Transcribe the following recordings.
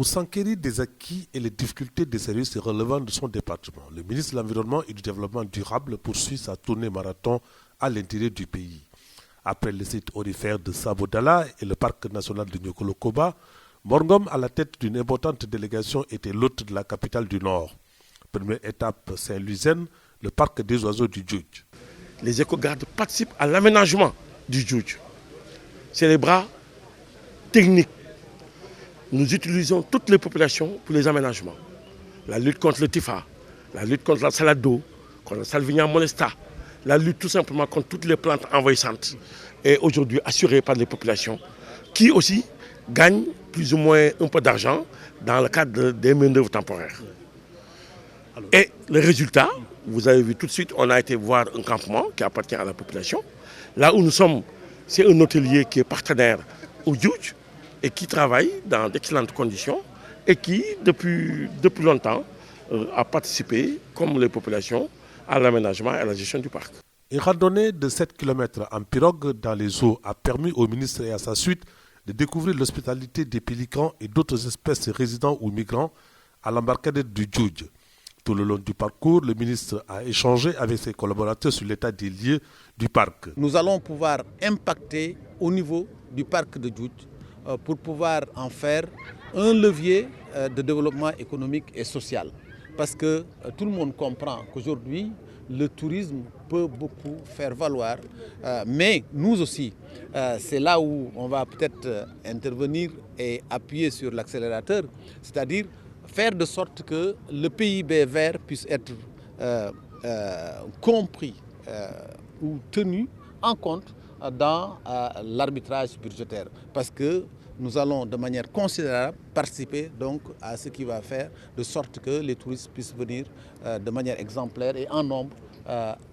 Pour s'enquérir des acquis et les difficultés des services relevant de son département, le ministre de l'Environnement et du Développement durable poursuit sa tournée marathon à l'intérieur du pays. Après le site aurifère de Sabodala et le parc national de Nyokolo-Koba, Morngom, à la tête d'une importante délégation, était l'hôte de la capitale du Nord. Première étape, Saint-Louisen, le parc des oiseaux du Djoudj. Les éco-gardes participent à l'aménagement du Djoudj. C'est les bras techniques. Nous utilisons toutes les populations pour les aménagements. La lutte contre le Tifa, la lutte contre la salade d'eau, contre la Salvinia molesta, la lutte tout simplement contre toutes les plantes envahissantes est aujourd'hui assurée par les populations qui aussi gagnent plus ou moins un peu d'argent dans le cadre des main-d'œuvre temporaires. Et le résultat, vous avez vu tout de suite, on a été voir un campement qui appartient à la population. Là où nous sommes, c'est un hôtelier qui est partenaire au Djoudj et qui travaille dans d'excellentes conditions et qui, depuis longtemps, a participé, comme les populations, à l'aménagement et à la gestion du parc. Une randonnée de 7 km en pirogue dans les eaux a permis au ministre et à sa suite de découvrir l'hospitalité des pélicans et d'autres espèces résidents ou migrants à l'embarcadère du Djoudj. Tout le long du parcours, le ministre a échangé avec ses collaborateurs sur l'état des lieux du parc. Nous allons pouvoir impacter au niveau du parc de Djoudj pour pouvoir en faire un levier de développement économique et social. Parce que tout le monde comprend qu'aujourd'hui, le tourisme peut beaucoup faire valoir. Mais nous aussi, c'est là où on va peut-être intervenir et appuyer sur l'accélérateur, c'est-à-dire faire de sorte que le PIB vert puisse être compris ou tenu en compte dans l'arbitrage budgétaire. Parce que nous allons de manière considérable participer donc à ce qui va faire de sorte que les touristes puissent venir de manière exemplaire et en nombre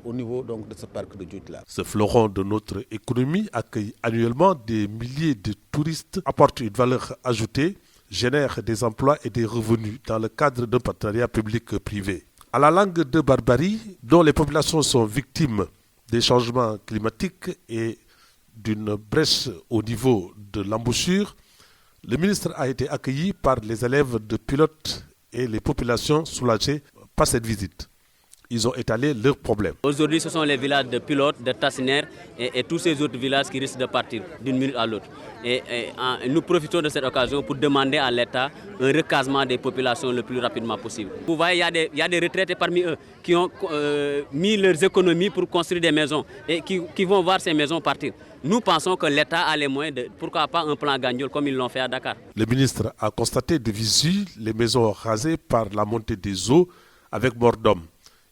au niveau donc, de ce parc de Djoudj-là. Ce fleuron de notre économie accueille annuellement des milliers de touristes, apporte une valeur ajoutée, génère des emplois et des revenus dans le cadre d'un partenariat public-privé. À la langue de barbarie, dont les populations sont victimes des changements climatiques et d'une brèche au niveau de l'embouchure, le ministre a été accueilli par les élèves de pilotes et les populations soulagées par cette visite. Ils ont étalé leurs problèmes. Aujourd'hui, ce sont les villages de Pilote, de Tassiner et tous ces autres villages qui risquent de partir d'une minute à l'autre. Et nous profitons de cette occasion pour demander à l'État un recasement des populations le plus rapidement possible. Vous voyez, il y a des retraités parmi eux qui ont mis leurs économies pour construire des maisons et qui vont voir ces maisons partir. Nous pensons que l'État a les moyens de, pourquoi pas un plan Gagnol comme ils l'ont fait à Dakar. Le ministre a constaté de visu les maisons rasées par la montée des eaux avec mort d'homme.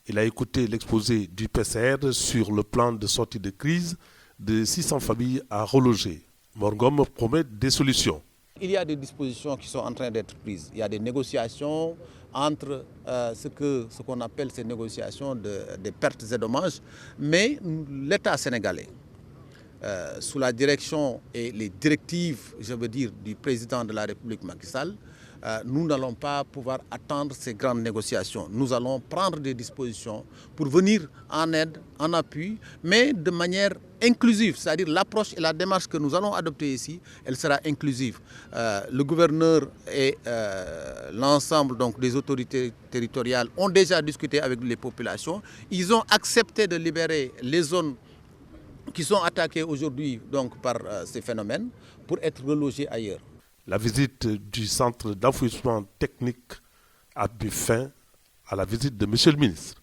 Il a écouté l'exposé du PCR sur le plan de sortie de crise de 600 familles à reloger. Morngom promet des solutions. Il y a des dispositions qui sont en train d'être prises. Il y a des négociations entre ce qu'on appelle ces négociations des pertes et dommages. Mais l'État sénégalais, sous la direction et les directives, je veux dire, du président de la République Macky Sall, nous n'allons pas pouvoir attendre ces grandes négociations. Nous allons prendre des dispositions pour venir en aide, en appui, mais de manière inclusive. C'est-à-dire l'approche et la démarche que nous allons adopter ici, elle sera inclusive. Le gouverneur et l'ensemble donc, des autorités territoriales ont déjà discuté avec les populations. Ils ont accepté de libérer les zones qui sont attaquées aujourd'hui donc, par ces phénomènes pour être relogées ailleurs. La visite du centre d'enfouissement technique a mis fin à la visite de M. le ministre.